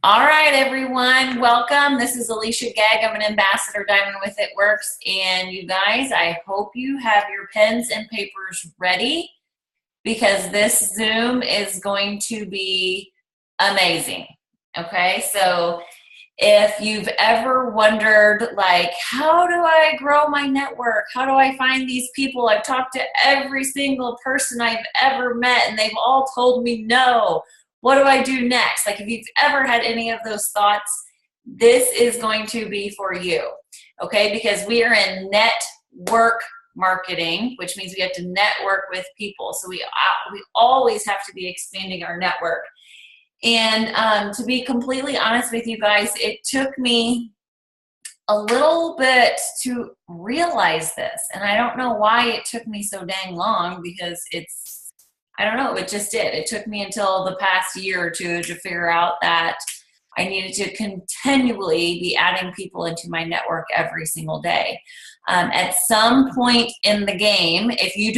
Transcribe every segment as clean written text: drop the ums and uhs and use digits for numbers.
All right, everyone, welcome. This is Alicia Gegg. I'm an ambassador, Diamond With It Works. And you guys, I hope you have your pens and papers ready because this Zoom is going to be amazing. Okay, so if you've ever wondered, like, how do I grow my network? How do I find these people? I've talked to every single person I've ever met and they've all told me no. What do I do next? Like, if you've ever had any of those thoughts, this is going to be for you, okay? Because we are in network marketing, which means we have to network with people. So we always have to be expanding our network. And to be completely honest with you guys, it took me a little bit to realize this. And I don't know why it took me so dang long because I don't know, it just did. It took me until the past year or two to figure out that I needed to continually be adding people into my network every single day. At some point in the game, if you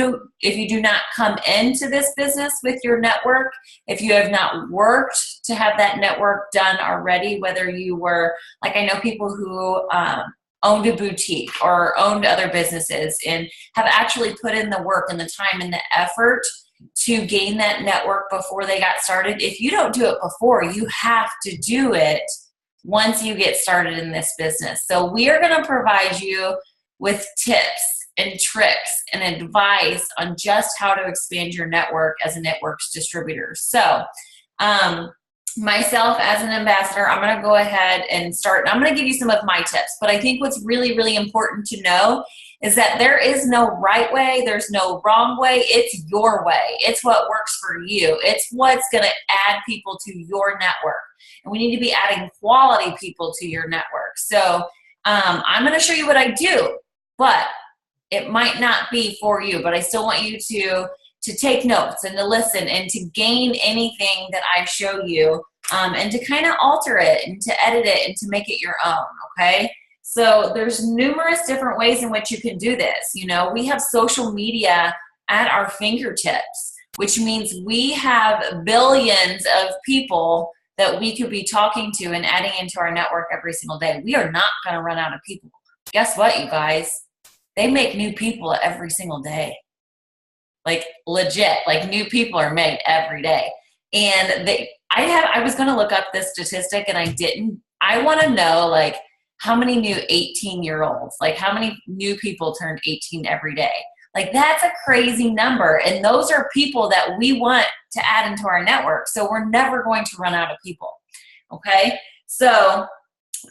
do not come into this business with your network, if you have not worked to have that network done already, whether you were, like, I know people who owned a boutique or owned other businesses and have actually put in the work and the time and the effort to gain that network before they got started. If you don't do it before, you have to do it once you get started in this business. So we are going to provide you with tips and tricks and advice on just how to expand your network as a networks distributor. So myself as an ambassador, I'm going to go ahead and start. I'm going to give you some of my tips, but I think what's really, really important to know is that there is no right way, there's no wrong way, it's your way. It's what works for you. It's what's gonna add people to your network. And we need to be adding quality people to your network. So I'm gonna show you what I do, but it might not be for you, but I still want you to take notes and to listen and to gain anything that I show you and to kind of alter it and to edit it and to make it your own, okay? So there's numerous different ways in which you can do this. You know, we have social media at our fingertips, which means we have billions of people that we could be talking to and adding into our network every single day. We are not going to run out of people. Guess what, you guys? They make new people every single day. Like, legit, like, new people are made every day. And I was going to look up this statistic and I didn't. I want to know, like, how many new 18-year-olds, like how many new people turned 18 every day? Like, that's a crazy number. And those are people that we want to add into our network. So we're never going to run out of people. Okay. So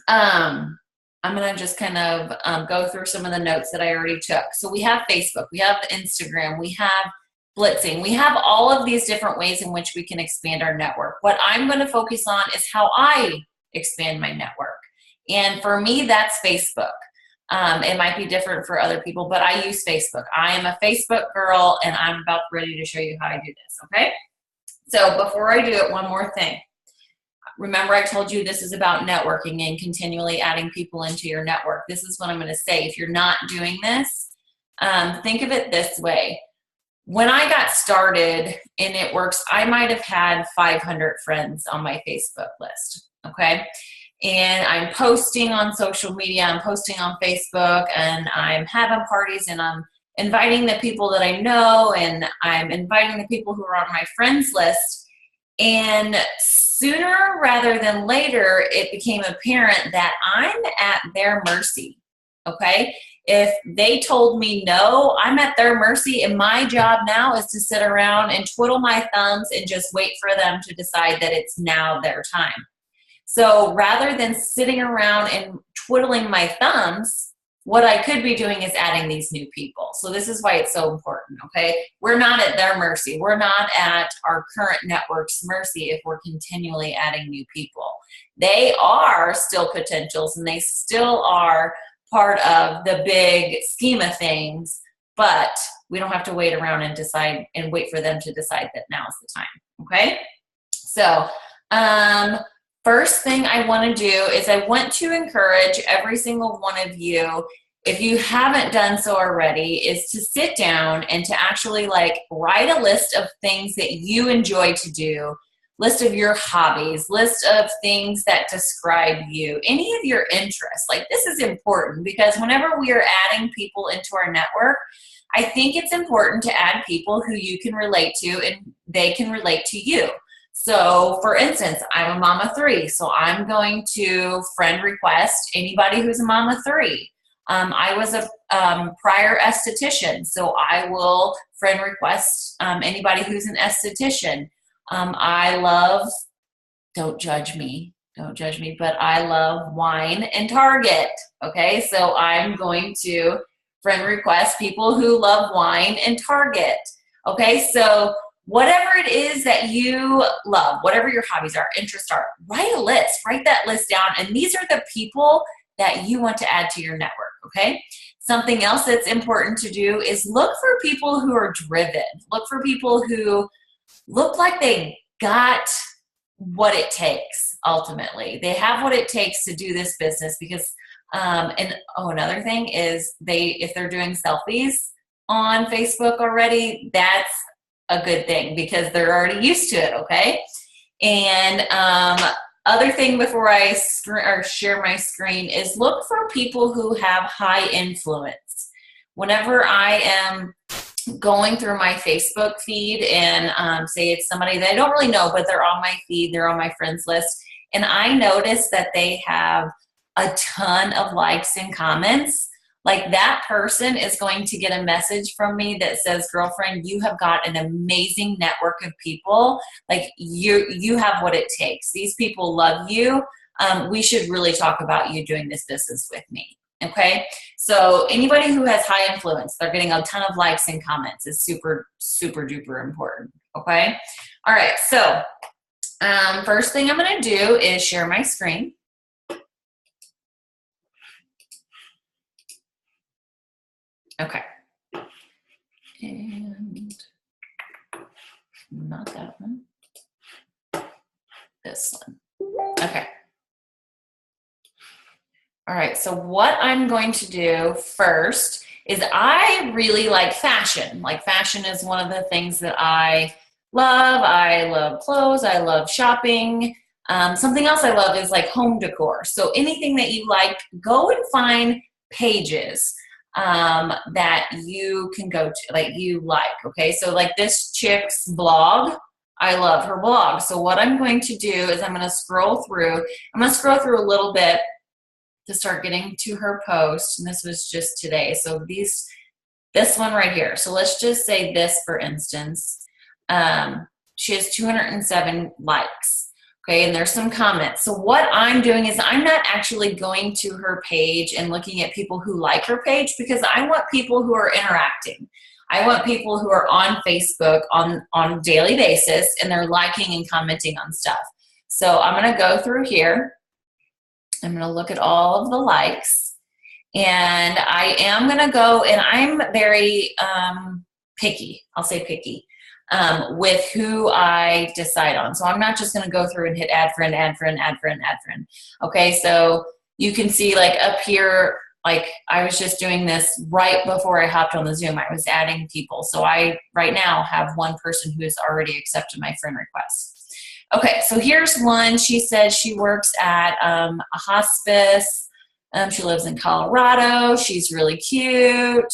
I'm going to just kind of go through some of the notes that I already took. So we have Facebook, we have Instagram, we have blitzing. We have all of these different ways in which we can expand our network. What I'm going to focus on is how I expand my network. And for me, that's Facebook. It might be different for other people, but I use Facebook. I am a Facebook girl, and I'm about ready to show you how I do this, okay? So before I do it, one more thing. Remember, I told you this is about networking and continually adding people into your network. This is what I'm going to say. If you're not doing this, think of it this way. When I got started in It Works, I might have had 500 friends on my Facebook list, okay? And I'm posting on social media, I'm posting on Facebook, and I'm having parties, and I'm inviting the people that I know, and I'm inviting the people who are on my friends list. And sooner rather than later, it became apparent that I'm at their mercy, okay? If they told me no, I'm at their mercy, and my job now is to sit around and twiddle my thumbs and just wait for them to decide that it's now their time. So rather than sitting around and twiddling my thumbs, what I could be doing is adding these new people. So this is why it's so important, okay? We're not at their mercy. We're not at our current network's mercy if we're continually adding new people. They are still potentials, and they still are part of the big scheme of things, but we don't have to wait around and decide and wait for them to decide that now's the time, okay? So, first thing I want to do is I want to encourage every single one of you, if you haven't done so already, is to sit down and to actually, like, write a list of things that you enjoy to do, list of your hobbies, list of things that describe you, any of your interests. Like, this is important because whenever we are adding people into our network, I think it's important to add people who you can relate to and they can relate to you. So for instance, I'm a mama 3, so I'm going to friend request anybody who's a mama 3. I was a prior esthetician, so I will friend request anybody who's an esthetician. I love, don't judge me, but I love wine and Target. Okay, so I'm going to friend request people who love wine and Target. Okay, so whatever it is that you love, whatever your hobbies are, interests are, write that list down, and these are the people that you want to add to your network, okay? Something else that's important to do is look for people who are driven. Look for people who look like they got what it takes, ultimately. They have what it takes to do this business because, another thing is if they're doing selfies on Facebook already, that's a good thing because they're already used to it, okay? And other thing before I share my screen is look for people who have high influence. Whenever I am going through my Facebook feed and say it's somebody that I don't really know, but they're on my feed, they're on my friends list, and I notice that they have a ton of likes and comments, like that person is going to get a message from me that says, girlfriend, you have got an amazing network of people. Like you have what it takes. These people love you. We should really talk about you doing this business with me. Okay. So anybody who has high influence, they're getting a ton of likes and comments is super, super duper important. Okay. All right. So first thing I'm going to do is share my screen. Okay. And not that one. This one. Okay. All right. So what I'm going to do first is I really like fashion. Like, fashion is one of the things that I love. I love clothes. I love shopping. Something else I love is like home decor. So anything that you like, go and find pages that you can go to, like you like, okay? So like this chick's blog, I love her blog. So what I'm going to do is I'm going to scroll through a little bit to start getting to her post. And this was just today. So this one right here. So let's just say this, for instance, she has 207 likes. Okay, and there's some comments. So what I'm doing is I'm not actually going to her page and looking at people who like her page, because I want people who are interacting. I want people who are on Facebook on a daily basis and they're liking and commenting on stuff. So I'm going to go through here. I'm going to look at all of the likes. And I am going to go, and I'm very picky. I'll say picky. With who I decide on. So I'm not just going to go through and hit add friend, add friend, add friend, add friend. Okay, so you can see like up here, like I was just doing this right before I hopped on the Zoom. I was adding people. So I right now have one person who has already accepted my friend request. Okay, so here's one. She says she works at a hospice. She lives in Colorado. She's really cute.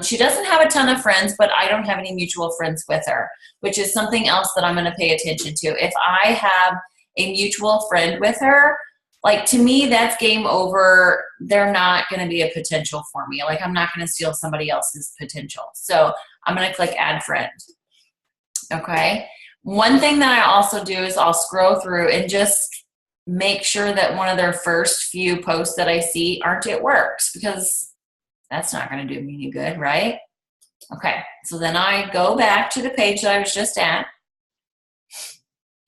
She doesn't have a ton of friends, but I don't have any mutual friends with her, which is something else that I'm going to pay attention to. If I have a mutual friend with her, like, to me, that's game over. They're not going to be a potential for me. Like, I'm not going to steal somebody else's potential. So I'm going to click add friend. Okay. One thing that I also do is I'll scroll through and just make sure that one of their first few posts that I see aren't at works, because that's not going to do me any good, right? Okay, so then I go back to the page that I was just at,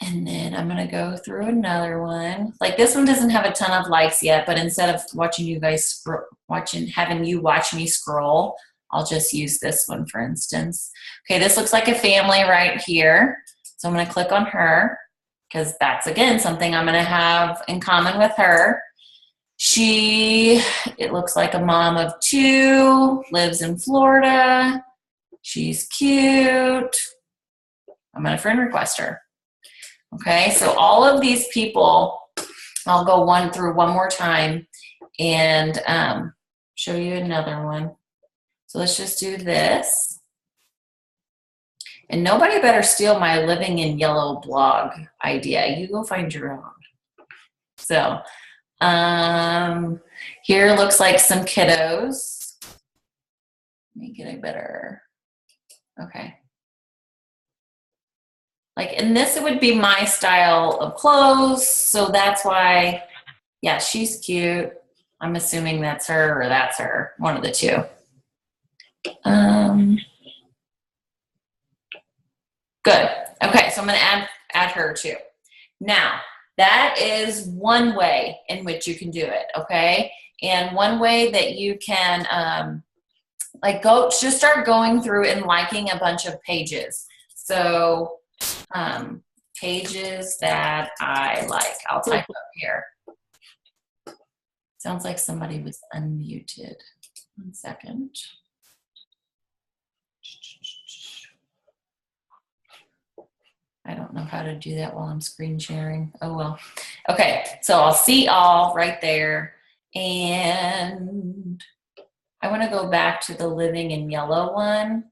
and then I'm going to go through another one. Like, this one doesn't have a ton of likes yet, but instead of watching you guys having you watch me scroll, I'll just use this one, for instance. Okay, this looks like a family right here, so I'm going to click on her, because that's, again, something I'm going to have in common with her. It looks like a mom of 2, lives in Florida. She's cute. I'm going to friend request her. Okay, so all of these people, I'll go through one more time and show you another one. So let's just do this. And nobody better steal my Living in Yellow blog idea. You go find your own. So here looks like some kiddos. Let me get a better, okay. Like, and this would be my style of clothes, so that's why, yeah, she's cute. I'm assuming that's her or that's her, one of the two. Good. Okay, so I'm going to add her too. Now, that is one way in which you can do it, okay? And one way that you can, just start going through and liking a bunch of pages. So, pages that I like. I'll type up here. Sounds like somebody was unmuted. 1 second. I don't know how to do that while I'm screen sharing. Oh, well. Okay, so I'll see all right there. And I want to go back to the Living in Yellow one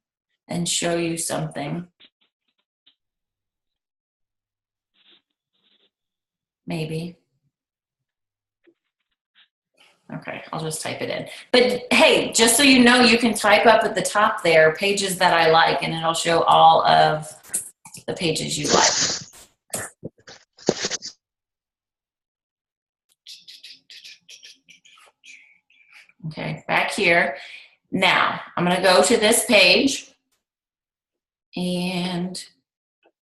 and show you something. Maybe. Okay, I'll just type it in. But hey, just so you know, you can type up at the top there pages that I like, and it'll show all of the pages you like. Okay, back here. Now, I'm going to go to this page, and,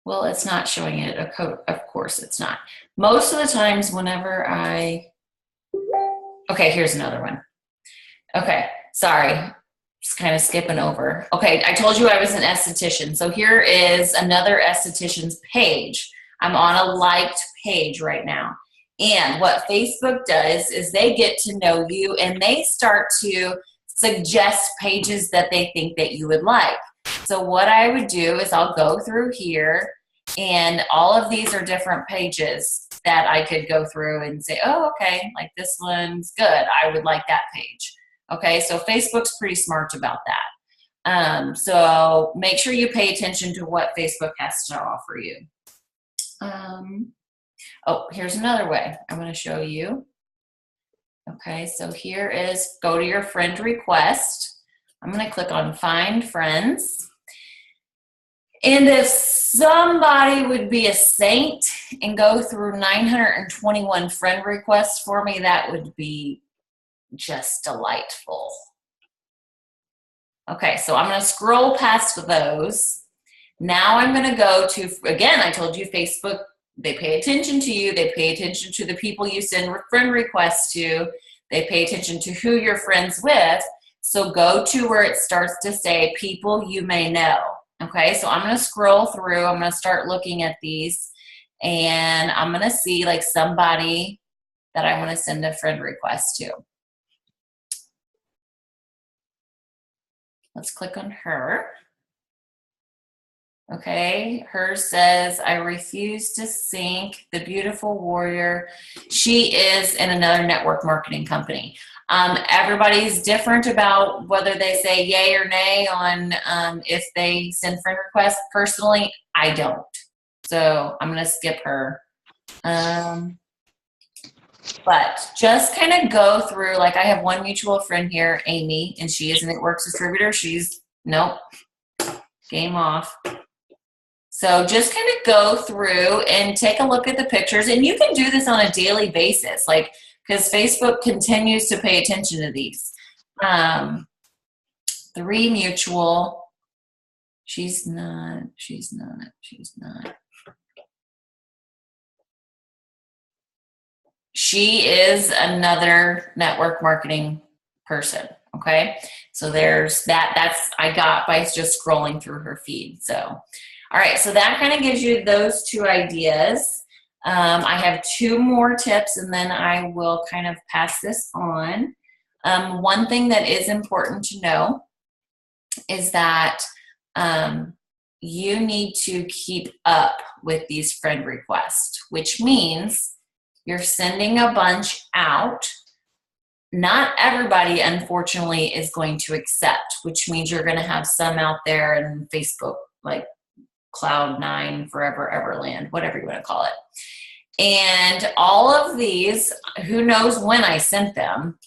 well, it's not showing it. Of course it's not. Most of the times whenever okay, here's another one. Okay, sorry. Just kind of skipping over. Okay, I told you I was an esthetician. So here is another esthetician's page. I'm on a liked page right now. And what Facebook does is they get to know you and they start to suggest pages that they think that you would like. So what I would do is I'll go through here, and all of these are different pages that I could go through and say, oh, okay, like this one's good. I would like that page. Okay, so Facebook's pretty smart about that. So make sure you pay attention to what Facebook has to offer you. Oh, here's another way I want to show you. Okay, so here is go to your friend request. I'm going to click on Find Friends. And if somebody would be a saint and go through 921 friend requests for me, that would be just delightful. Okay, so I'm going to scroll past those. Now I'm going to go to, again, I told you Facebook, they pay attention to you. They pay attention to the people you send friend requests to. They pay attention to who you're friends with. So go to where it starts to say people you may know. Okay, so I'm going to scroll through. I'm going to start looking at these, and I'm going to see like somebody that I want to send a friend request to. Let's click on her. Okay, hers says, I refuse to sync the beautiful warrior. She is in another network marketing company. Everybody's different about whether they say yay or nay on if they send friend requests. Personally, I don't. So I'm going to skip her. But just kind of go through, like I have one mutual friend here, Amy, and she is a networks distributor. She's, nope, game off. So just kind of go through and take a look at the pictures. And you can do this on a daily basis, like, because Facebook continues to pay attention to these. 3 mutual. She's not. She is another network marketing person. Okay. So there's that. I got by just scrolling through her feed. So, all right. So that kind of gives you those 2 ideas. I have 2 more tips, and then I will kind of pass this on. One thing that is important to know is that, you need to keep up with these friend requests, which means you're sending a bunch out. Not everybody, unfortunately, is going to accept, which means you're going to have some out there in Facebook, like Cloud9, Forever Everland, whatever you want to call it. And all of these, who knows when I sent them.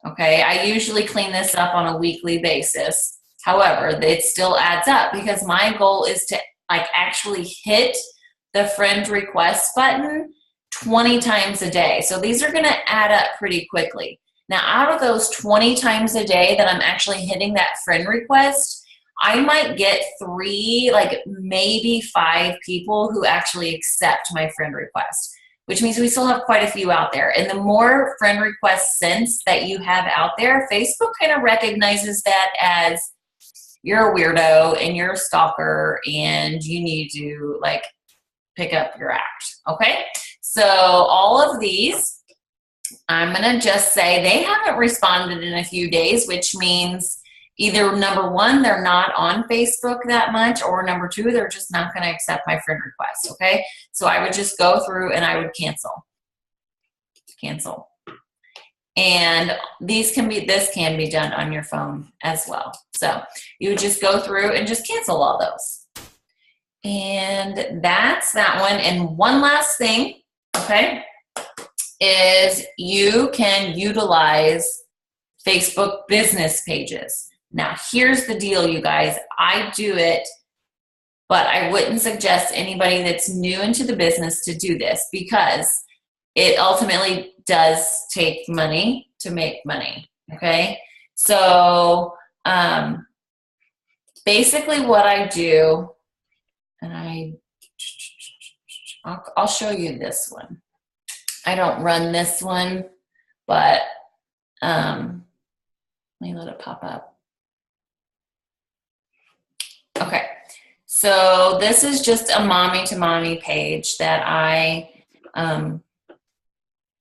Okay, I usually clean this up on a weekly basis. However, it still adds up because my goal is to like actually hit the friend request button 20 times a day. So these are going to add up pretty quickly. Now, out of those 20 times a day that I'm actually hitting that friend request, I might get 3, like maybe 5 people who actually accept my friend request, which means we still have quite a few out there. And the more friend requests sent that you have out there, Facebook kind of recognizes that as you're a weirdo and you're a stalker and you need to like pick up your act, okay? So all of these, I'm gonna just say they haven't responded in a few days, which means either number 1, they're not on Facebook that much, or number 2, they're just not gonna accept my friend request, okay? So I would just go through and I would cancel. And this can be done on your phone as well. So you would just go through and just cancel all those. And that's that one. And one last thing, okay, is you can utilize Facebook business pages. Now, here's the deal, you guys. I do it, but I wouldn't suggest anybody that's new into the business to do this because it ultimately does take money to make money, okay? So basically what I do, and I'll show you this one. I don't run this one, but let me let it pop up. Okay, so this is just a mommy to mommy page that I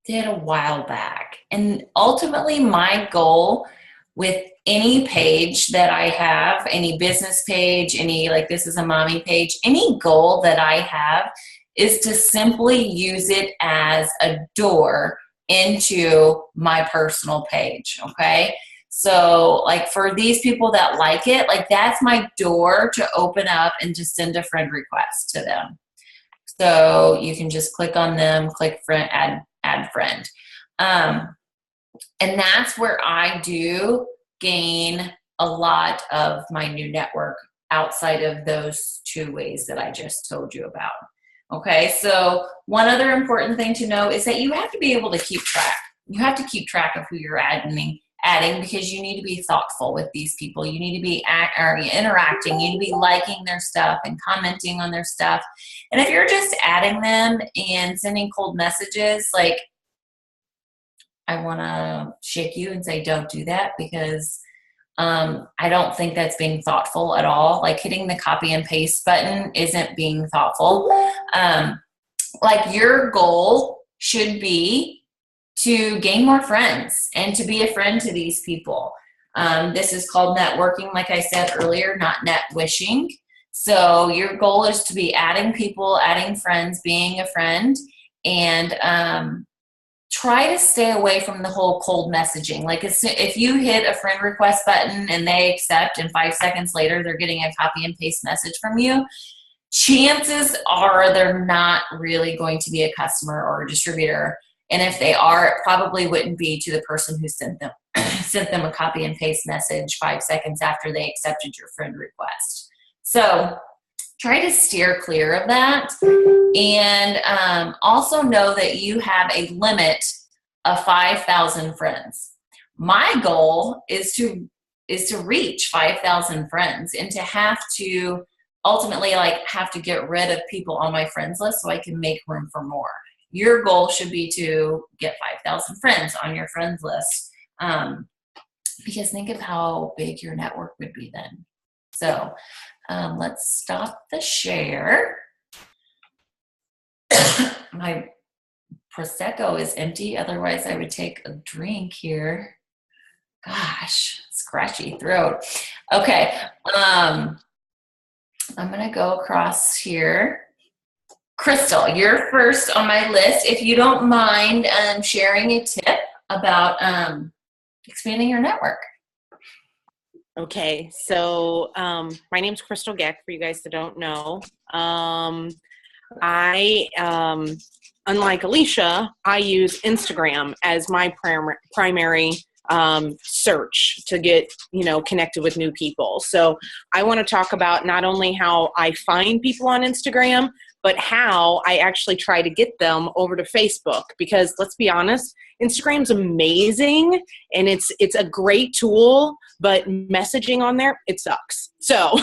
did a while back. And ultimately my goal with any page that I have, any business page, any like this is a mommy page, any goal that I have is to simply use it as a door into my personal page, okay? So like for these people that like it, like that's my door to open up and just send a friend request to them. So you can just click on them, click friend, add friend. And that's where I do gain a lot of my new network outside of those 2 ways that I just told you about. Okay, so one other important thing to know is that you have to be able to keep track. You have to keep track of who you're adding because you need to be thoughtful with these people. You need to be interacting. You need to be liking their stuff and commenting on their stuff. And if you're just adding them and sending cold messages, like I want to shake you and say, don't do that because I don't think that's being thoughtful at all. Like hitting the copy and paste button isn't being thoughtful. Like your goal should be to gain more friends and to be a friend to these people. This is called networking, like I said earlier, not net wishing. So your goal is to be adding people, adding friends, being a friend, and try to stay away from the whole cold messaging. Like if you hit a friend request button and they accept and 5 seconds later they're getting a copy and paste message from you, chances are they're not really going to be a customer or a distributor. And if they are, it probably wouldn't be to the person who sent them a copy and paste message 5 seconds after they accepted your friend request. So try to steer clear of that. And also know that you have a limit of 5,000 friends. My goal is to reach 5,000 friends and to have to ultimately have to get rid of people on my friends list so I can make room for more. Your goal should be to get 5,000 friends on your friends list, because think of how big your network would be then. So let's stop the share. My Prosecco is empty, otherwise I would take a drink here. Gosh, scratchy throat. Okay, I'm going to go across here. Crystal, you're first on my list. If you don't mind sharing a tip about expanding your network. Okay, so my name's Crystal Geck, for you guys that don't know. Unlike Alicia, I use Instagram as my primary search to get, connected with new people. So I want to talk about not only how I find people on Instagram, but how I actually try to get them over to Facebook, because let's be honest, Instagram's amazing and it's a great tool, but messaging on there, it sucks. So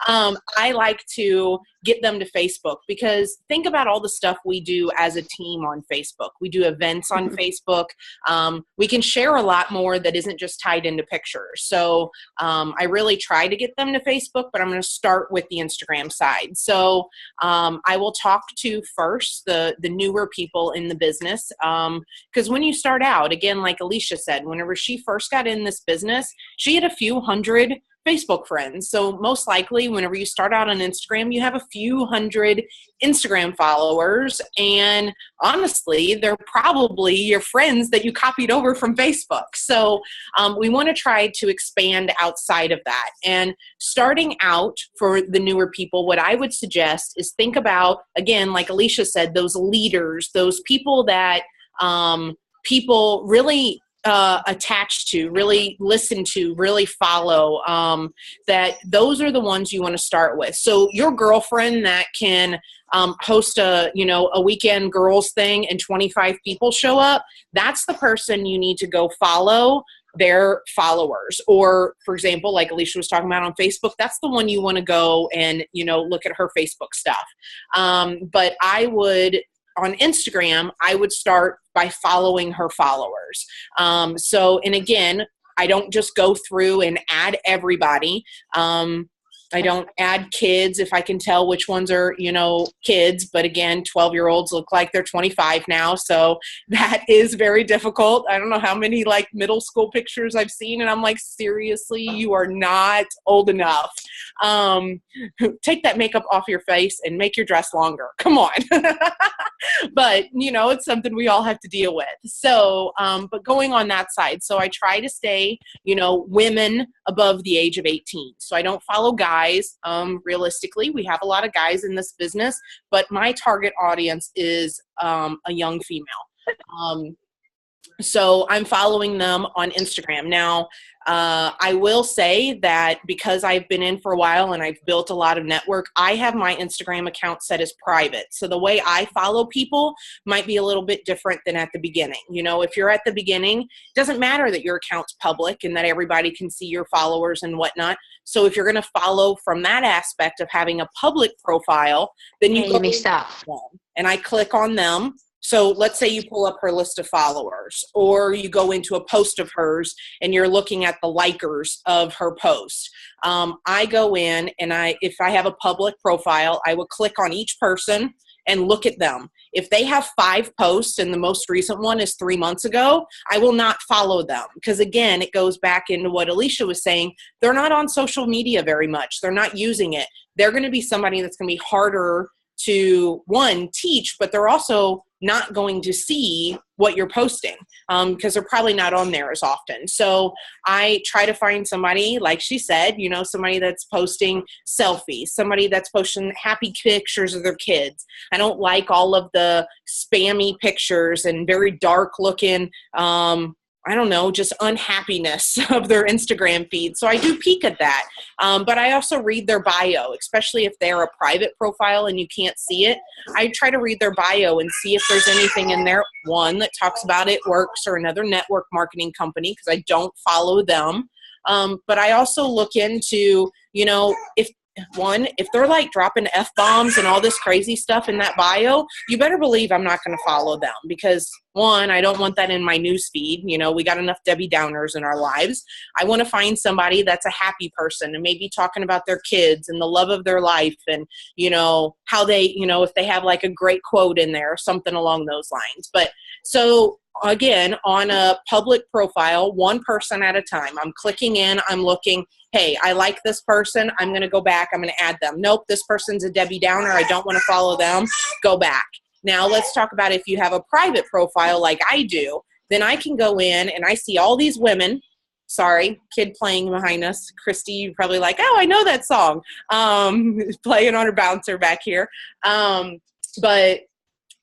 I like to get them to Facebook, because think about all the stuff we do as a team on Facebook. We do events on Facebook. We can share a lot more that isn't just tied into pictures. So I really try to get them to Facebook, but I'm going to start with the Instagram side. So I will talk to first the newer people in the business, because when you start out, again, like Alicia said, whenever she first got in this business, she had a few hundred Facebook friends. So most likely whenever you start out on Instagram, you have a few hundred Instagram followers, and honestly, they're probably your friends that you copied over from Facebook. So we want to try to expand outside of that. And starting out for the newer people, what I would suggest is think about, again, like Alicia said, those leaders, those people that people really attached to, really listen to, really follow, that those are the ones you want to start with. So your girlfriend that can host a weekend girls thing and 25 people show up, that's the person you need to go follow their followers. Or for example, like Alicia was talking about on Facebook, that's the one you want to go and, look at her Facebook stuff. But I would, on Instagram, I would start by following her followers. And again, I don't just go through and add everybody. I don't add kids if I can tell which ones are, kids. But again, 12-year-olds look like they're 25 now. So that is very difficult. I don't know how many middle school pictures I've seen. And I'm like, seriously, you are not old enough. Take that makeup off your face and make your dress longer. Come on. But, it's something we all have to deal with. So, but going on that side, so I try to stay, women above the age of 18. So I don't follow guys. Realistically, we have a lot of guys in this business, but my target audience is a young female. So I'm following them on Instagram. Now, I will say that because I've been in for a while and I've built a lot of network, I have my Instagram account set as private. So the way I follow people might be a little bit different than at the beginning. If you're at the beginning, it doesn't matter that your account's public and that everybody can see your followers and whatnot. So if you're going to follow from that aspect of having a public profile, then you let me stop. And I click on them. So let's say you pull up her list of followers, or you go into a post of hers and you're looking at the likers of her post. I go in and if I have a public profile, I will click on each person and look at them. If they have 5 posts and the most recent one is 3 months ago, I will not follow them. Because again, it goes back into what Alicia was saying. They're not on social media very much. They're not using it. They're going to be somebody that's going to be harder to, one, teach, but they're also not going to see what you're posting because they're probably not on there as often. So I try to find somebody, like she said, somebody that's posting selfies, somebody that's posting happy pictures of their kids. I don't like all of the spammy pictures and very dark looking, just unhappiness of their Instagram feed. So I do peek at that. But I also read their bio, especially if they're a private profile and you can't see it. I try to read their bio and see if there's anything in there, one, that talks about It Works or another network marketing company, because I don't follow them. But I also look into, if they're dropping F-bombs and all this crazy stuff in that bio, you better believe I'm not going to follow them, because one, I don't want that in my news feed. We got enough Debbie Downers in our lives. I want to find somebody that's a happy person and maybe talking about their kids and the love of their life and, how they, if they have a great quote in there or something along those lines. But so again, on a public profile, one person at a time. I'm clicking in, I'm looking, hey, I like this person, I'm going to go back, I'm going to add them. Nope, this person's a Debbie Downer, I don't want to follow them, go back. Now let's talk about if you have a private profile like I do, then I can go in and I see all these women. Sorry, kid playing behind us. Christy, you're probably like, oh, I know that song. Playing on her bouncer back here. But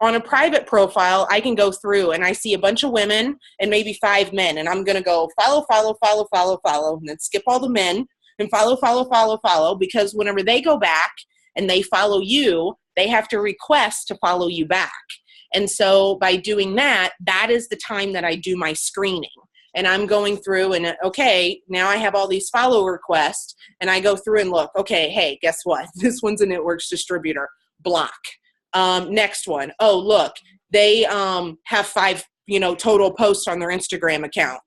on a private profile, I can go through and I see a bunch of women and maybe 5 men. And I'm going to go follow, and then skip all the men and follow, because whenever they go back and they follow you, they have to request to follow you back. And so by doing that, that is the time that I do my screening. And I'm going through and, okay, now I have all these follow requests, and I go through and look, okay, hey, guess what? This one's a Knitworks distributor, block. Next one, oh, look, they have 5, total posts on their Instagram account,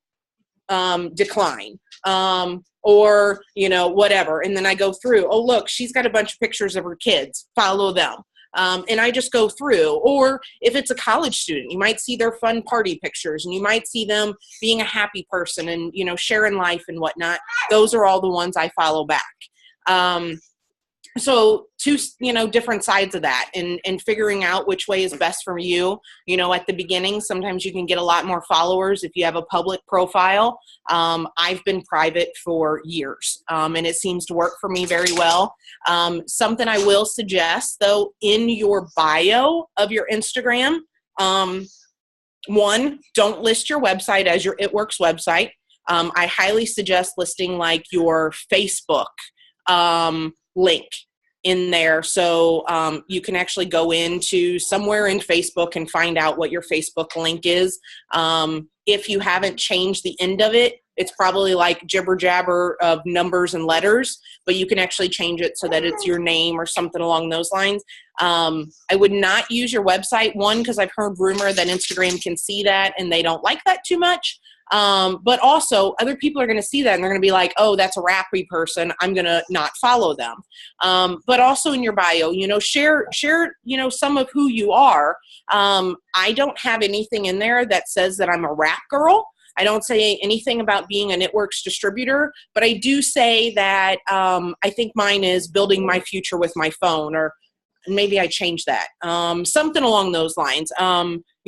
decline, or, whatever. And then I go through, oh, look, she's got a bunch of pictures of her kids, follow them. And I just go through. Or if it's a college student, you might see their fun party pictures, and you might see them being a happy person and, sharing life and whatnot. Those are all the ones I follow back. So 2, different sides of that, and figuring out which way is best for you. At the beginning, sometimes you can get a lot more followers if you have a public profile. I've been private for years, and it seems to work for me very well. Something I will suggest, though, in your bio of your Instagram, 1, don't list your website as your It Works website. I highly suggest listing like your Facebook link in there, so you can actually go into somewhere in Facebook and find out what your Facebook link is. If you haven't changed the end of it, it's probably like jibber jabber of numbers and letters, but you can actually change it so that it's your name or something along those lines. I would not use your website, 1, because I've heard rumor that Instagram can see that and they don't like that too much. But also other people are going to see that and they're going to be like, oh, that's a rappy person, I'm going to not follow them. But also in your bio, share, some of who you are. I don't have anything in there that says that I'm a rap girl. I don't say anything about being a Knitworks distributor, but I do say that I think mine is building my future with my phone, or maybe I change that. Something along those lines.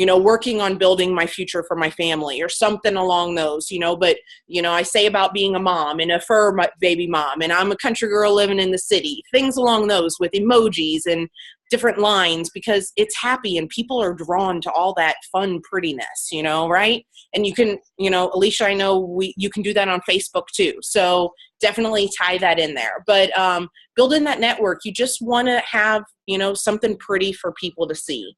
Working on building my future for my family, or something along those, but, I say about being a mom and a fur baby mom, and I'm a country girl living in the city, things along those with emojis and different lines, because it's happy and people are drawn to all that fun prettiness, right? And you can, Alicia, I know you can do that on Facebook too. So definitely tie that in there. But building that network, you just want to have, something pretty for people to see.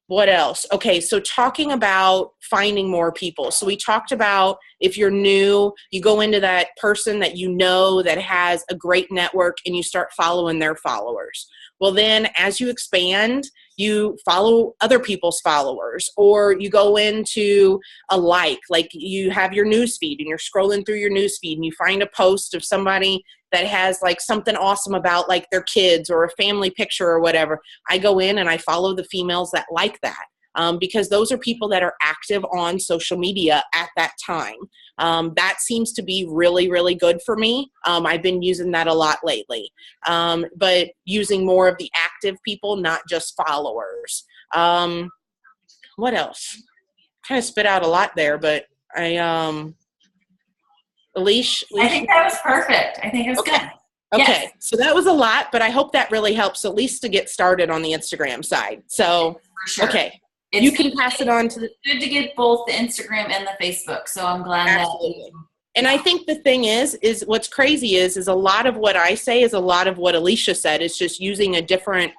What else? Okay, so talking about finding more people. So we talked about if you're new, you go into that person that that has a great network, and you start following their followers. Well, then as you expand, you follow other people's followers, or you go into like you have your news feed and you're scrolling through your news feed and you find a post of somebody that has like something awesome about like their kids or a family picture or whatever. I go in and I follow the females that like that. Because those are people that are active on social media at that time. That seems to be really, really good for me. I've been using that a lot lately, but using more of the active people, not just followers. What else? Kind of spit out a lot there, but Alicia? I think that was perfect. I think it was okay. Good. Okay, yes. So that was a lot, but I hope that really helps at least to get started on the Instagram side. So, for sure. Okay. You can pass it on to the... Good to get both the Instagram and the Facebook, so I'm glad Absolutely. And I think the thing is what's crazy is a lot of what I say is a lot of what Alicia said. Is just using a different,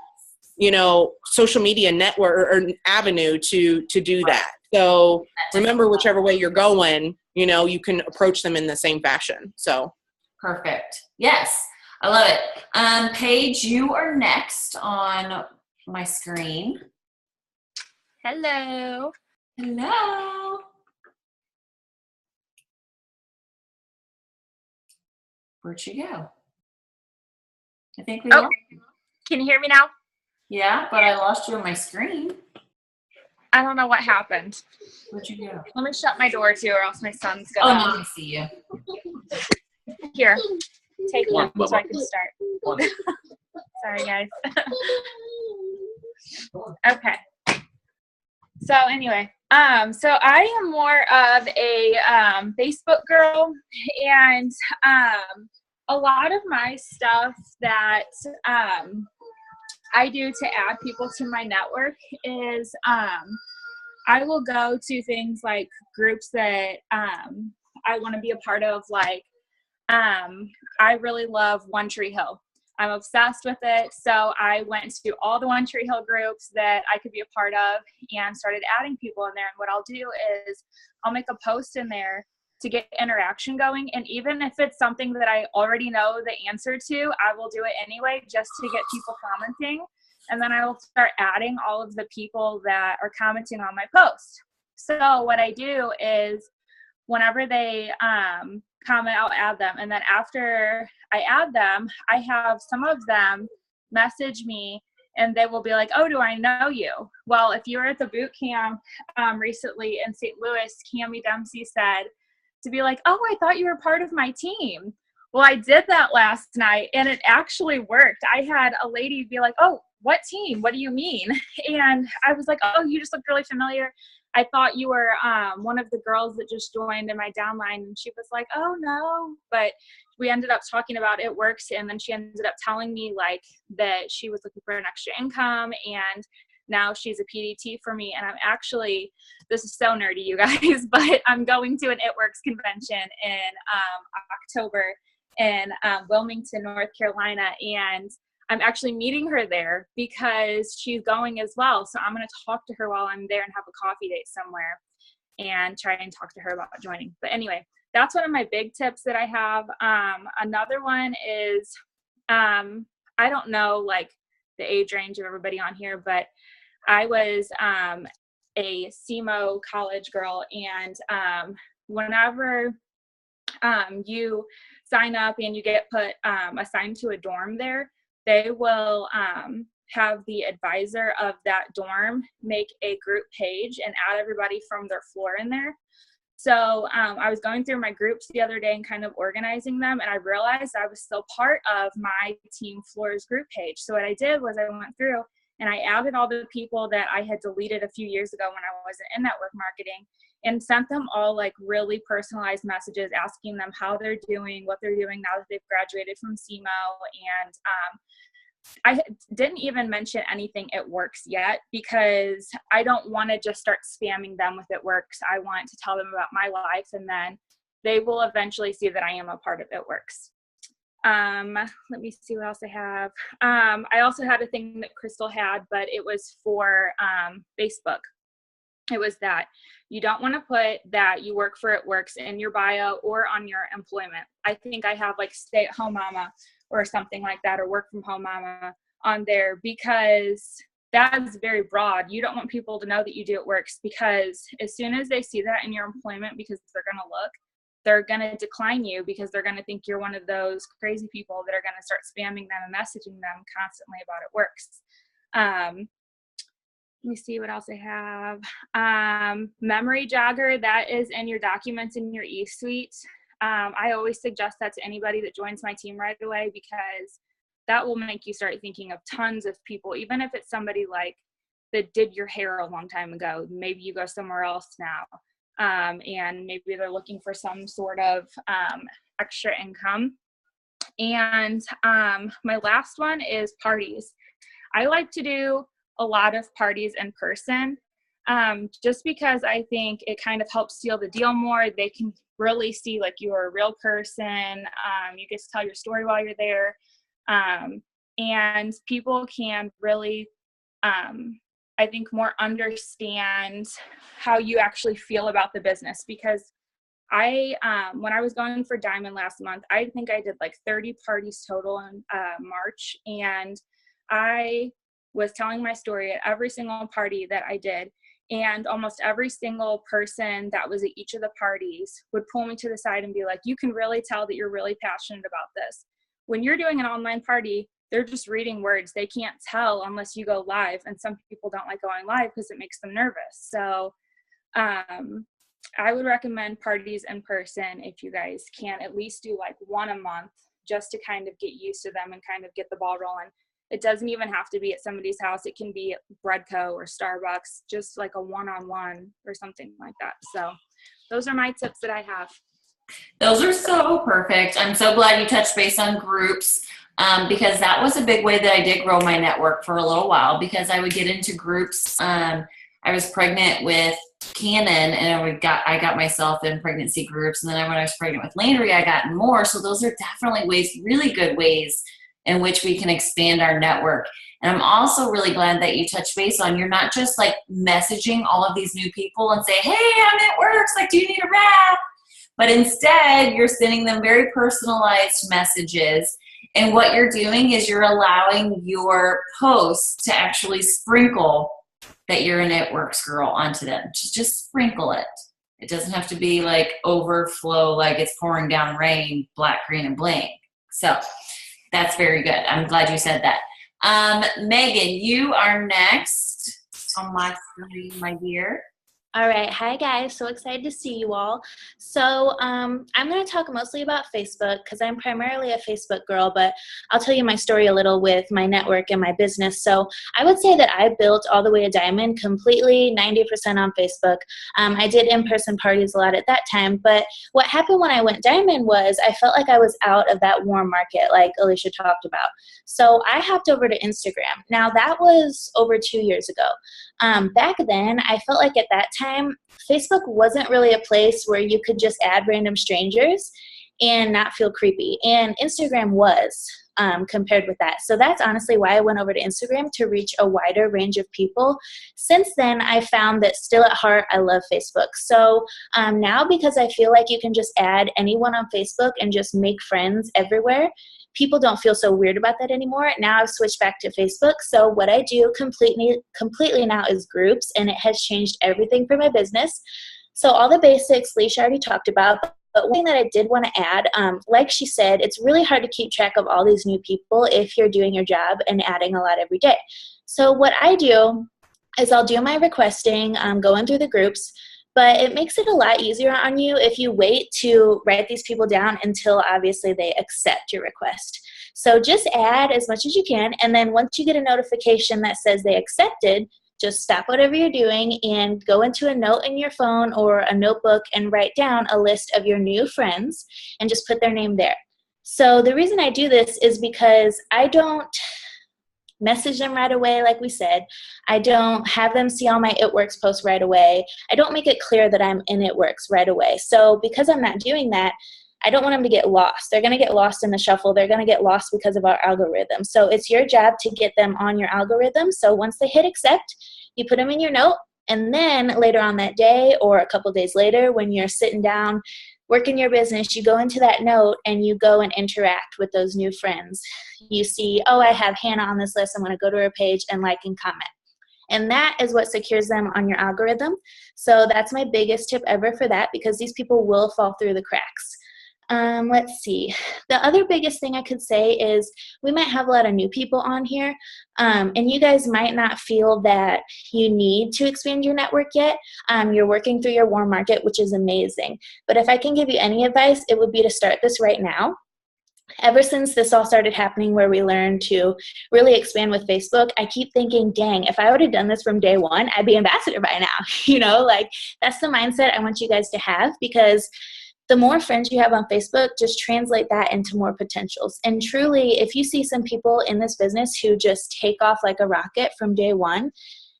social media network or avenue to do that. So remember, whichever way you're going, you can approach them in the same fashion. So perfect. Yes, I love it. Paige, you are next on my screen. Hello. Hello. Where'd she go? I think we lost you. Can you hear me now? Yeah, but I lost you on my screen. I don't know what happened. Where'd you go? Let me shut my door too, or else my son's Oh, gonna. no, I can see you. Here, take one so I can start. Sorry, guys. Okay. So anyway, so I am more of a Facebook girl, and a lot of my stuff that I do to add people to my network is I will go to things like groups that I want to be a part of, like I really love One Tree Hill. I'm obsessed with it. So I went to all the One Tree Hill groups that I could be a part of and started adding people in there. And what I'll do is I'll make a post in there to get interaction going. And even if it's something that I already know the answer to, I will do it anyway, just to get people commenting. And then I will start adding all of the people that are commenting on my post. So what I do is whenever they comment, I'll add them. And then after I add them, I have some of them message me and they will be like, oh, do I know you? Well, if you were at the boot camp recently in St. Louis, Cami Dempsey said to be like, oh, I thought you were part of my team. Well, I did that last night and it actually worked. I had a lady be like, oh, what team? What do you mean? And I was like, oh, you just look really familiar. I thought you were one of the girls that just joined in my downline. And she was like, oh, no. But we ended up talking about It Works. And then she ended up telling me like that she was looking for an extra income. And now she's a PDT for me. And I'm actually, this is so nerdy, you guys, but I'm going to an It Works convention in October in Wilmington, North Carolina. And I'm actually meeting her there because she's going as well. So I'm going to talk to her while I'm there and have a coffee date somewhere and try and talk to her about joining. But anyway, that's one of my big tips that I have. Another one is, I don't know like the age range of everybody on here, but I was a SEMO college girl. And whenever you sign up and you get put assigned to a dorm there, they will have the advisor of that dorm make a group page and add everybody from their floor in there. So I was going through my groups the other day and kind of organizing them, and I realized I was still part of my team floor's group page. So what I did was I went through and I added all the people that I had deleted a few years ago when I wasn't in network marketing, and sent them all like really personalized messages asking them how they're doing, what they're doing now that they've graduated from SEMO. And I didn't even mention anything It Works yet because I don't want to just start spamming them with It Works. I want to tell them about my life, and then they will eventually see that I am a part of It Works. Let me see what else I have. I also had a thing that Crystal had, but it was for Facebook. It was that you don't want to put that you work for It Works in your bio or on your employment. I think I have like stay-at-home mama or something like that, or work from home mama on there, because that's very broad. You don't want people to know that you do It Works, because as soon as they see that in your employment, because they're going to look, they're going to decline you because they're going to think you're one of those crazy people that are going to start spamming them and messaging them constantly about It Works. Let me see what else I have. Memory jogger, that is in your documents in your eSuite. I always suggest that to anybody that joins my team right away, because that will make you start thinking of tons of people, even if it's somebody like that did your hair a long time ago. Maybe you go somewhere else now, and maybe they're looking for some sort of extra income. And my last one is parties. I like to do a lot of parties in person, just because I think it kind of helps seal the deal more. They can really see like you're a real person. You get to tell your story while you're there. And people can really, I think, more understand how you actually feel about the business. Because when I was going for Diamond last month, I think I did like 30 parties total in March. And I was telling my story at every single party that I did. And almost every single person that was at each of the parties would pull me to the side and be like, you can really tell that you're really passionate about this. When you're doing an online party, they're just reading words. They can't tell unless you go live. And some people don't like going live because it makes them nervous. So I would recommend parties in person if you guys can at least do like one a month, just to kind of get used to them and kind of get the ball rolling. It doesn't even have to be at somebody's house. It can be at Breadco or Starbucks, just like a one-on-one or something like that. So those are my tips that I have. Those are so perfect. I'm so glad you touched base on groups, because that was a big way that I did grow my network for a little while, because I would get into groups. I was pregnant with Cannon, and I got myself in pregnancy groups. And then when I was pregnant with Landry, I got more. So those are definitely really good ways in which we can expand our network. And I'm also really glad that you touched base on, you're not just like messaging all of these new people and say, hey, I'm at work. Like, do you need a wrap? But instead, you're sending them very personalized messages. And what you're doing is you're allowing your posts to actually sprinkle that you're an It Works girl onto them. Just sprinkle it. It doesn't have to be like overflow, like it's pouring down rain, black, green, and bling. So that's very good. I'm glad you said that. Megan, you are next on my screen, my dear. All right. Hi, guys. So excited to see you all. So I'm going to talk mostly about Facebook because I'm primarily a Facebook girl, but I'll tell you my story a little with my network and my business. So I would say that I built All the Way to Diamond completely 90% on Facebook. I did in-person parties a lot at that time, but what happened when I went Diamond was I felt like I was out of that warm market like Alicia talked about. So I hopped over to Instagram. Now that was over 2 years ago. Back then, I felt like at that time, Facebook wasn't really a place where you could just add random strangers and not feel creepy. And Instagram was compared with that. So that's honestly why I went over to Instagram, to reach a wider range of people. Since then, I found that still at heart, I love Facebook. So now, because I feel like you can just add anyone on Facebook and just make friends everywhere, people don't feel so weird about that anymore. Now I've switched back to Facebook. So what I do completely now is groups, and it has changed everything for my business. So all the basics Leisha already talked about. But one thing that I did want to add, like she said, it's really hard to keep track of all these new people if you're doing your job and adding a lot every day. So what I do is I'll do my requesting, going through the groups, but it makes it a lot easier on you if you wait to write these people down until obviously they accept your request. So just add as much as you can, and then once you get a notification that says they accepted, just stop whatever you're doing and go into a note in your phone or a notebook and write down a list of your new friends and just put their name there. So the reason I do this is because I don't message them right away, like we said. I don't have them see all my It Works posts right away. I don't make it clear that I'm in It Works right away. So because I'm not doing that, I don't want them to get lost. They're going to get lost in the shuffle. They're going to get lost because of our algorithm. So it's your job to get them on your algorithm. So once they hit accept, you put them in your note, and then later on that day or a couple days later when you're sitting down working your business, you go into that note and you go and interact with those new friends. You see, oh, I have Hannah on this list. I'm going to go to her page and like and comment. And that is what secures them on your algorithm. So that's my biggest tip ever for that, because these people will fall through the cracks. Let's see. The other biggest thing I could say is we might have a lot of new people on here, and you guys might not feel that you need to expand your network yet. You're working through your warm market, which is amazing. But if I can give you any advice, it would be to start this right now. Ever since this all started happening where we learned to really expand with Facebook, I keep thinking, dang, if I would have done this from day one, I'd be ambassador by now. You know, like that's the mindset I want you guys to have, because the more friends you have on Facebook, just translate that into more potentials. And truly, if you see some people in this business who just take off like a rocket from day one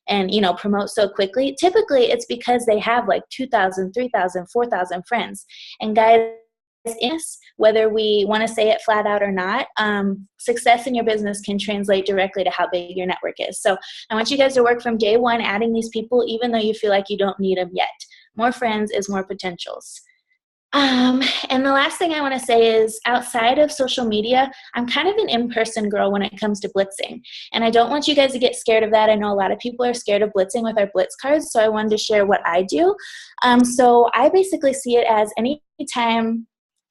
and, you know, promote so quickly, typically it's because they have like 2,000, 3,000, 4,000 friends. And guys, whether we want to say it flat out or not, success in your business can translate directly to how big your network is. So I want you guys to work from day one, adding these people, even though you feel like you don't need them yet. More friends is more potentials. And the last thing I want to say is, outside of social media, I'm kind of an in-person girl when it comes to blitzing. And I don't want you guys to get scared of that. I know a lot of people are scared of blitzing with our blitz cards, so I wanted to share what I do. So I basically see it as any time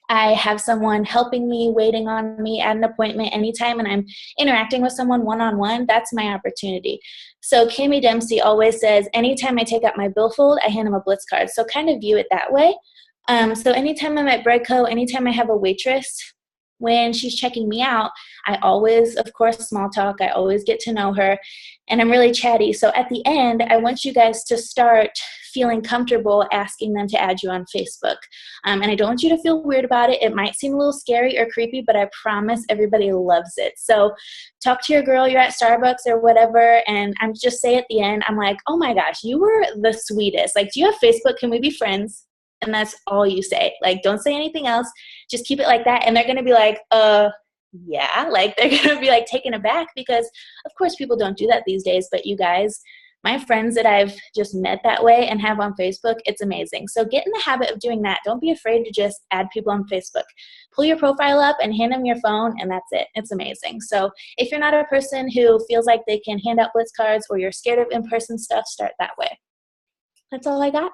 I have someone helping me, waiting on me at an appointment anytime, and I'm interacting with someone one-on-one, that's my opportunity. So Cami Dempsey always says, anytime I take out my billfold, I hand them a Blitz card. So kind of view it that way. So anytime I'm at Breadco, anytime I have a waitress, when she's checking me out, I always, of course, small talk. I always get to know her, and I'm really chatty. So at the end, I want you guys to start feeling comfortable asking them to add you on Facebook. And I don't want you to feel weird about it. It might seem a little scary or creepy, but I promise everybody loves it. So talk to your girl, you're at Starbucks or whatever, and I'm just say at the end, I'm like, oh my gosh, you were the sweetest. Like, do you have Facebook? Can we be friends? And that's all you say. Like, don't say anything else. Just keep it like that. And they're going to be like, yeah. Like, they're going to be like taken aback because, of course, people don't do that these days. But you guys, my friends that I've just met that way and have on Facebook, it's amazing. So get in the habit of doing that. Don't be afraid to just add people on Facebook. Pull your profile up and hand them your phone, and that's it. It's amazing. So if you're not a person who feels like they can hand out Blitz cards or you're scared of in-person stuff, start that way. That's all I got.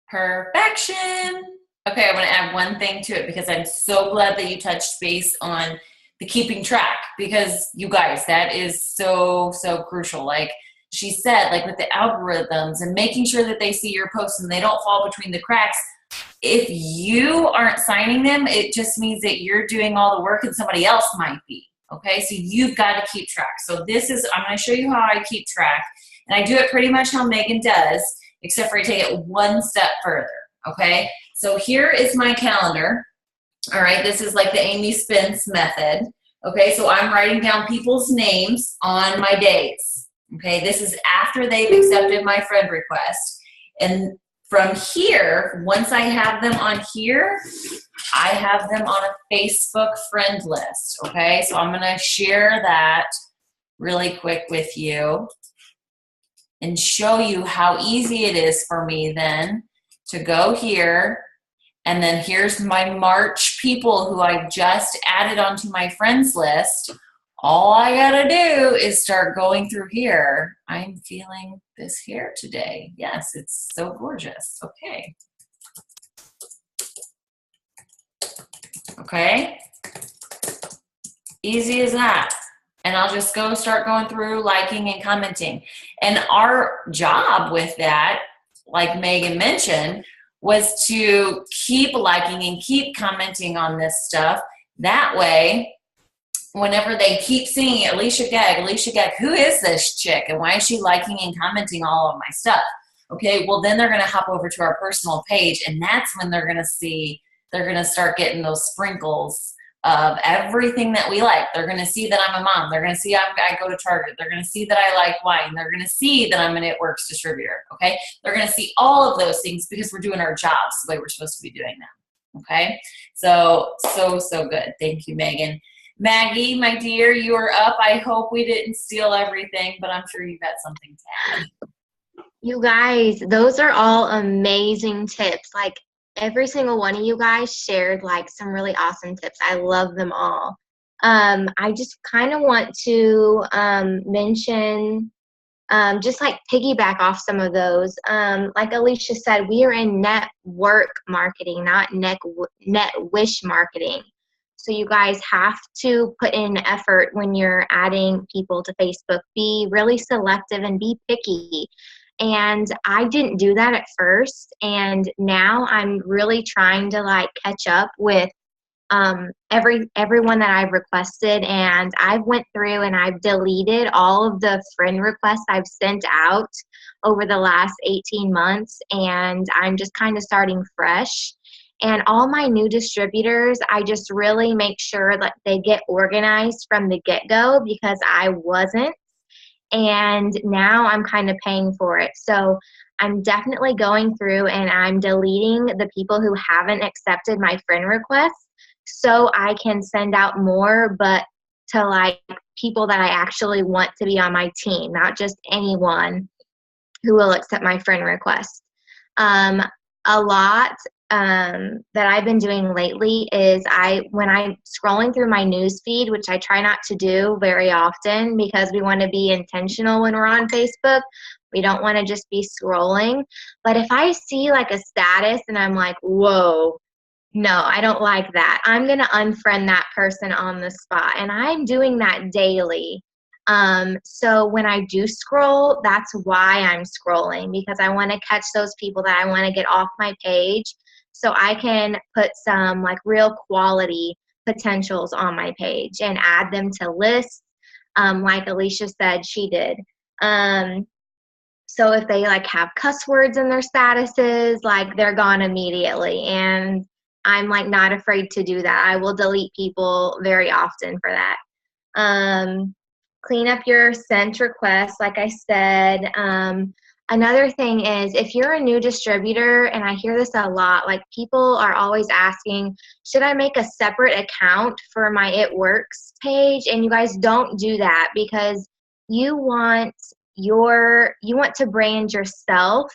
Perfection. Okay, I want to add one thing to it because I'm so glad that you touched base on the keeping track, because you guys, that is so crucial. Like she said, like with the algorithms and making sure that they see your posts and they don't fall between the cracks. If you aren't signing them, it just means that you're doing all the work and somebody else might be. Okay, so you've got to keep track. So I'm going to show you how I keep track, and I do it pretty much how Megan does, except for I take it one step further, okay? So here is my calendar, all right? This is like the Amy Spence method, okay? So I'm writing down people's names on my days, okay? This is after they've accepted my friend request. And from here, once I have them on here, I have them on a Facebook friend list, okay? So I'm gonna share that really quick with you and show you how easy it is for me then to go here, and then here's my March people who I just added onto my friends list. All I gotta do is start going through here. I'm feeling this hair today. Yes, it's so gorgeous. Okay. Okay. Easy as that. And I'll just start going through liking and commenting. And our job with that, like Megan mentioned, was to keep liking and keep commenting on this stuff. That way, whenever they keep seeing Alicia Gegg, who is this chick? And why is she liking and commenting all of my stuff? Okay, well then they're going to hop over to our personal page, and that's when they're going to start getting those sprinkles of everything that we like. They're going to see that I'm a mom. They're going to see I go to Target. They're going to see that I like wine. They're going to see that I'm an It Works distributor. Okay. They're going to see all of those things because we're doing our jobs the way we're supposed to be doing them. Okay. So good. Thank you, Megan. Maggie, my dear, you are up. I hope we didn't steal everything, but I'm sure you got something to add. You guys, those are all amazing tips. Like, every single one of you guys shared like some really awesome tips. I love them all. I just kind of want to mention, just like piggyback off some of those. Like Alicia said, we are in network marketing, not net wish marketing. So you guys have to put in effort when you're adding people to Facebook. Be really selective and be picky. And I didn't do that at first, and now I'm really trying to like catch up with everyone that I've requested, and I've went through and I've deleted all of the friend requests I've sent out over the last 18 months, and I'm just kind of starting fresh. And all my new distributors, I just really make sure that they get organized from the get-go because I wasn't. And now I'm kind of paying for it. So I'm definitely going through and I'm deleting the people who haven't accepted my friend requests so I can send out more, but to like people that I actually want to be on my team, not just anyone who will accept my friend request. A lot that I've been doing lately is when I'm scrolling through my news feed, which I try not to do very often because we want to be intentional when we're on Facebook. We don't want to just be scrolling. But if I see like a status and I'm like, whoa, No, I don't like that. I'm going to unfriend that person on the spot. And I'm doing that daily. So when I do scroll, that's why I'm scrolling, because I want to catch those people that I want to get off my page so I can put some like real quality potentials on my page and add them to lists, like Alicia said she did. So if they like have cuss words in their statuses, like they're gone immediately. And I'm like not afraid to do that. I will delete people very often for that. Clean up your sent requests, like I said. Another thing is if you're a new distributor, and I hear this a lot, like people are always asking, should I make a separate account for my It Works page? And you guys don't do that, because you want to brand yourself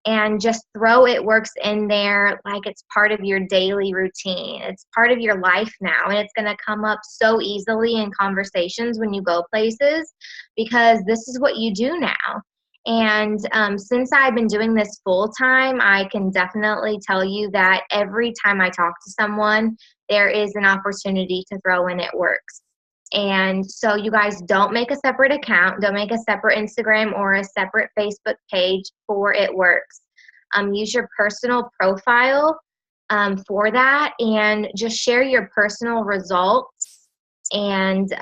and just throw It Works in there like it's part of your daily routine. It's part of your life now, and it's going to come up so easily in conversations when you go places, because this is what you do now. And since I've been doing this full time, I can definitely tell you that every time I talk to someone, there is an opportunity to throw in It Works. And so you guys don't make a separate account, don't make a separate Instagram or a separate Facebook page for It Works. Use your personal profile for that, and just share your personal results. And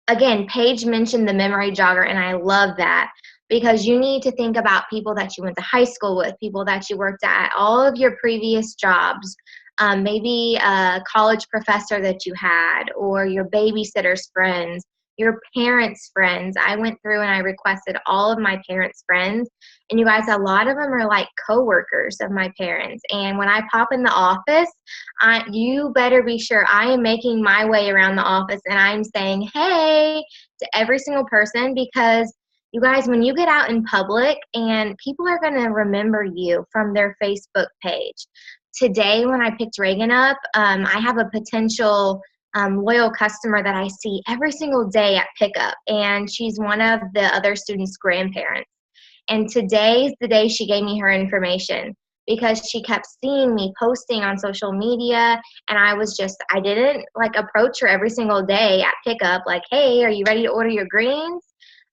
again, Paige mentioned the memory jogger, and I love that, because you need to think about people that you went to high school with, people that you worked at all of your previous jobs. Maybe a college professor that you had, or your babysitter's friends, your parents' friends. I went through and I requested all of my parents' friends. And you guys, a lot of them are like coworkers of my parents. And when I pop in the office, you better be sure I am making my way around the office and I'm saying, hey, to every single person, because you guys, when you get out in public, and people are going to remember you from their Facebook page. Today, when I picked Reagan up, I have a potential loyal customer that I see every single day at pickup, and she's one of the other students' grandparents. And today is the day she gave me her information, because she kept seeing me posting on social media, and I didn't like approach her every single day at pickup like, hey, are you ready to order your greens?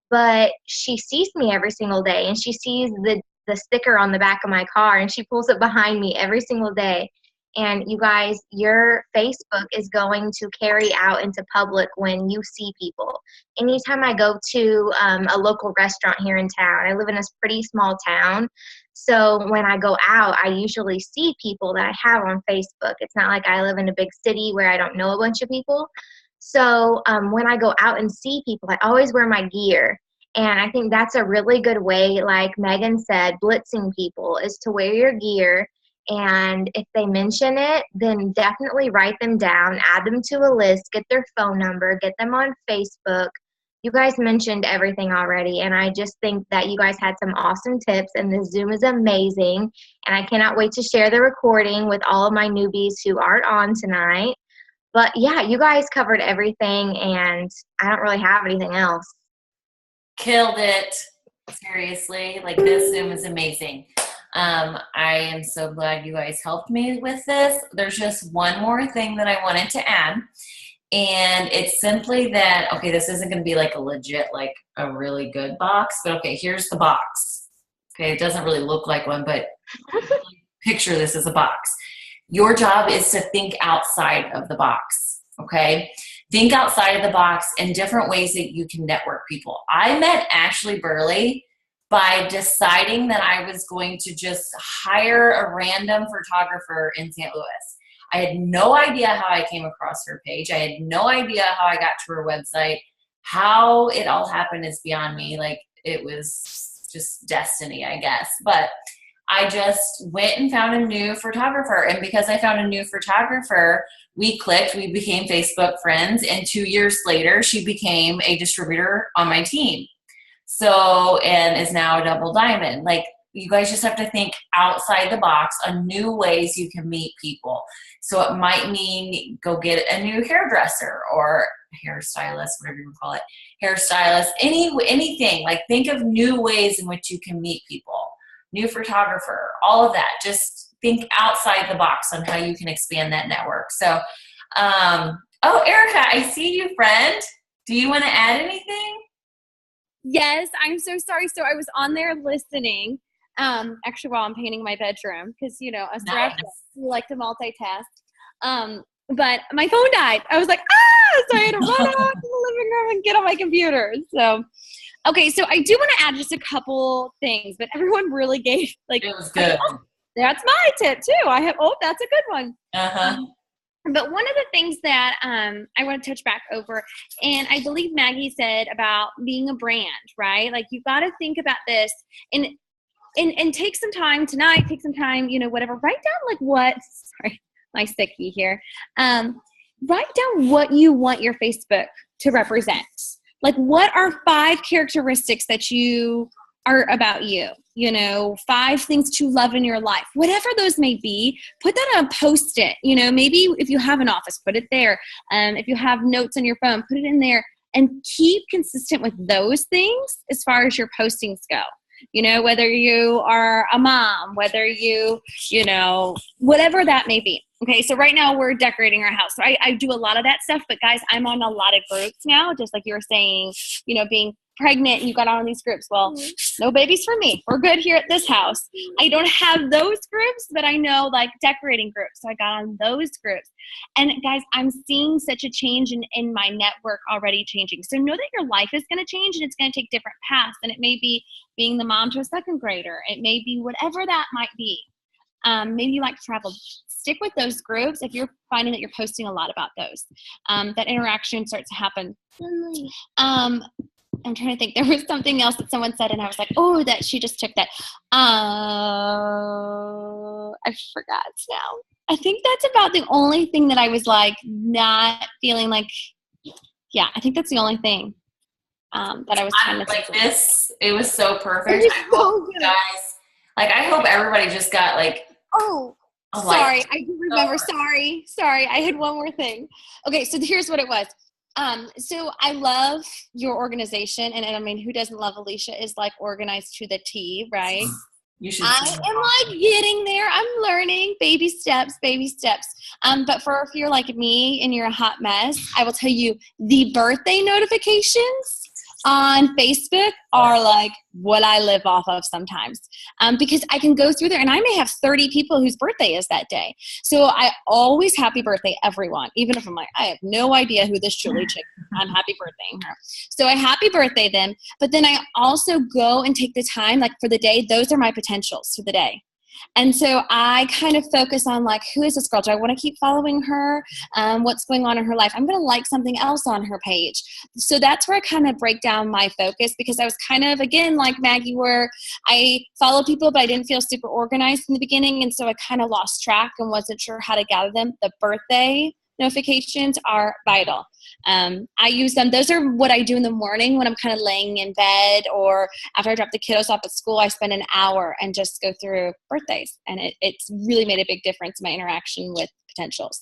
But she sees me every single day, and she sees the sticker on the back of my car, and she pulls it behind me every single day. And you guys, your Facebook is going to carry out into public when you see people. Anytime I go to a local restaurant here in town, I live in a pretty small town, so when I go out, I usually see people that I have on Facebook. It's not like I live in a big city where I don't know a bunch of people. So when I go out and see people, I always wear my gear. And I think that's a really good way, like Megan said, blitzing people, is to wear your gear. And if they mention it, then definitely write them down, add them to a list, get their phone number, get them on Facebook. You guys mentioned everything already, and I just think that you guys had some awesome tips, and the Zoom is amazing. And I cannot wait to share the recording with all of my newbies who aren't on tonight. But yeah, you guys covered everything, and I don't really have anything else. Killed it. Seriously, like this Zoom is amazing. I am so glad you guys helped me with this. There's just one more thing that I wanted to add, and it's simply that, okay, this isn't going to be like a legit, like a really good box, but okay, here's the box. Okay, it doesn't really look like one, but picture this as a box. Your job is to think outside of the box, okay? Think outside of the box in different ways that you can network people. I met Ashley Burley by deciding that I was going to just hire a random photographer in St. Louis. I had no idea how I came across her page. I had no idea how I got to her website. How it all happened is beyond me. Like, it was just destiny, I guess. But I just went and found a new photographer. And because I found a new photographer, we clicked, we became Facebook friends. And 2 years later, she became a distributor on my team. So, and is now a double diamond. Like, you guys just have to think outside the box on new ways you can meet people. So it might mean go get a new hairdresser or hairstylist, whatever you call it, hairstylist, anything. Like, think of new ways in which you can meet people. New photographer, all of that. Just think outside the box on how you can expand that network. So, Erica, I see you, friend. Do you want to add anything? Yes, I'm so sorry. So I was on there listening, actually while I'm painting my bedroom, because, you know, us rappers, we like to multitask. But my phone died. I was like, so I had to run out to the living room and get on my computer. So, okay, so I do want to add just a couple things, but everyone really gave, like, It was good. That's my tip too. That's a good one. Uh-huh. But one of the things that I want to touch back over, and I believe Maggie said about being a brand, right? Like, you got to think about this and take some time tonight, take some time, you know, whatever, write down sorry, my sickie here. Write down what you want your Facebook to represent. Like, what are 5 characteristics that you are about you know, 5 things to love in your life, whatever those may be. Put that on a Post-it, you know, maybe if you have an office, put it there. If you have notes on your phone, put it in there, and keep consistent with those things as far as your postings go. You know, whether you are a mom, whether you know, whatever that may be. Okay, so right now we're decorating our house. So I do a lot of that stuff, but guys, I'm on a lot of groups now, just like you were saying, you know, being pregnant and you got on these groups. Well, no babies for me. We're good here at this house. I don't have those groups, but I know, like, decorating groups. So I got on those groups. And guys, I'm seeing such a change in my network already changing. So know that your life is going to change and it's going to take different paths. And it may be being the mom to a 2nd grader. It may be whatever that might be. Maybe you like to travel. Stick with those groups if you're finding that you're posting a lot about those. That interaction starts to happen. I'm trying to think. There was something else that someone said, and I was like, oh, that she just took that. I forgot now. I think that's about the only thing that I was, like, not feeling like, yeah, I think that's the only thing that I was trying to like think. This. It was so perfect. I hope you guys, like, I hope everybody just got, like, sorry, I do remember. Sorry. I had one more thing. Okay, so here's what it was. So I love your organization, and I mean, who doesn't love Alicia? Is, like, organized to the T, right? You should. I am, like, getting there. I'm learning, baby steps. But if you're like me and you're a hot mess, I will tell you, the birthday notifications on Facebook are, like, what I live off of sometimes, because I can go through there and I may have 30 people whose birthday is that day. So I always happy birthday everyone, even if I'm like, I have no idea who this Julie chick is. I'm happy birthday her. So I happy birthday them, but then I also go and take the time, like, for the day. Those are my potentials for the day. And so I kind of focus on, like, who is this girl? Do I want to keep following her? What's going on in her life? I'm going to like something else on her page. So that's where I kind of break down my focus, because I was kind of, again, like Maggie, where I follow people, but I didn't feel super organized in the beginning. And so I kind of lost track and wasn't sure how to gather them. The birthday notifications are vital. I use them. Those are what I do in the morning when I'm kind of laying in bed, or after I drop the kiddos off at school. I spend an hour and just go through birthdays, and it's really made a big difference in my interaction with potentials.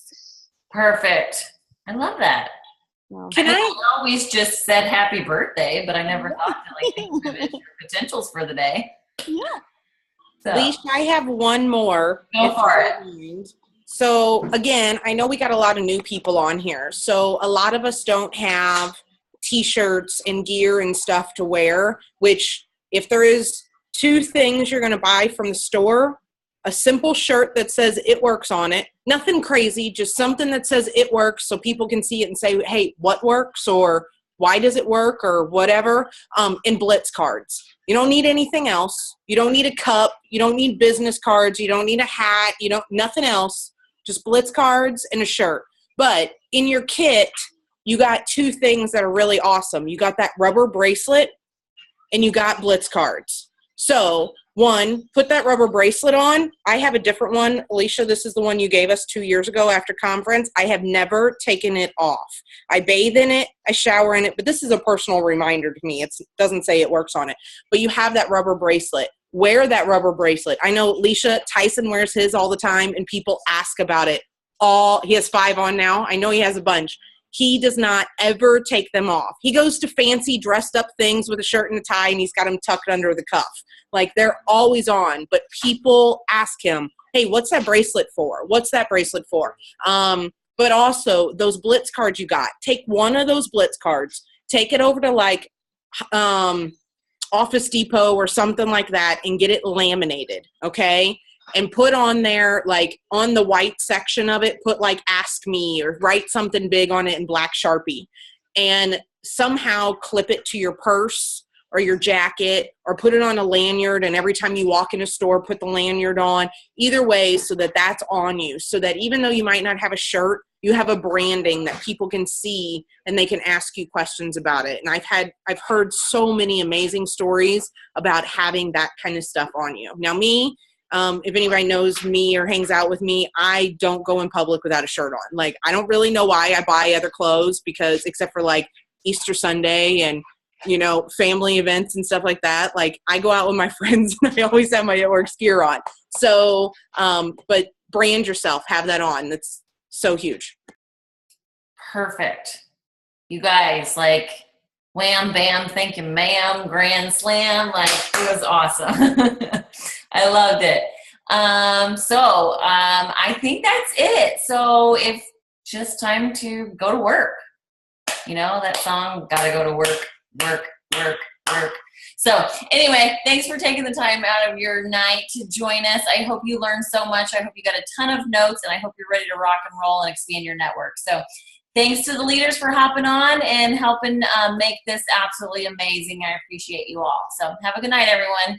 Perfect. I love that. Well, I always just said happy birthday, but I never thought to, like, think of it, your potentials for the day. Yeah. So, Leash, I have one more. Go for it. So again, I know we got a lot of new people on here. So a lot of us don't have t-shirts and gear and stuff to wear, which, if there is 2 things you're going to buy from the store, a simple shirt that says It Works on it, nothing crazy, just something that says It Works so people can see it and say, hey, what works, or why does it work, or whatever, and Blitz cards. You don't need anything else. You don't need a cup. You don't need business cards. You don't need a hat. Nothing else. Just Blitz cards and a shirt. But in your kit, you got 2 things that are really awesome. You got that rubber bracelet, and you got Blitz cards. So, 1, put that rubber bracelet on. I have a different one. Alicia, this is the one you gave us 2 years ago after conference. I have never taken it off. I bathe in it. I shower in it. But this is a personal reminder to me. It doesn't say It Works on it. But you have that rubber bracelet. Wear that rubber bracelet. I know Alicia, Tyson wears his all the time, and people ask about it. He has 5 on now. I know he has a bunch. He does not ever take them off. He goes to fancy dressed up things with a shirt and a tie, and he's got them tucked under the cuff. Like, they're always on. But people ask him, hey, what's that bracelet for? What's that bracelet for? But also those Blitz cards you got, take one of those Blitz cards, take it over to like Office Depot or something like that and get it laminated, okay? And put on there, like on the white section of it, put like ask me or write something big on it in black Sharpie, and somehow clip it to your purse or your jacket, or put it on a lanyard, and every time you walk in a store, put the lanyard on. Either way, so that that's on you, so that even though you might not have a shirt, you have a branding that people can see and they can ask you questions about it. And I've heard so many amazing stories about having that kind of stuff on you. Now me, if anybody knows me or hangs out with me, I don't go in public without a shirt on. Like, I don't really know why I buy other clothes, because except for like Easter Sunday and, you know, family events and stuff like that, like I go out with my friends and I always have my It Works gear on. So, but brand yourself, have that on. That's so huge. Perfect. You guys, like, wham, bam, thank you, ma'am, grand slam. Like, it was awesome. I loved it. I think that's it. So if just time to go to work, you know, that song, gotta go to work, work, work, work. So anyway, thanks for taking the time out of your night to join us. I hope you learned so much. I hope you got a ton of notes, and I hope you're ready to rock and roll and expand your network. So thanks to the leaders for hopping on and helping make this absolutely amazing. I appreciate you all. So have a good night, everyone.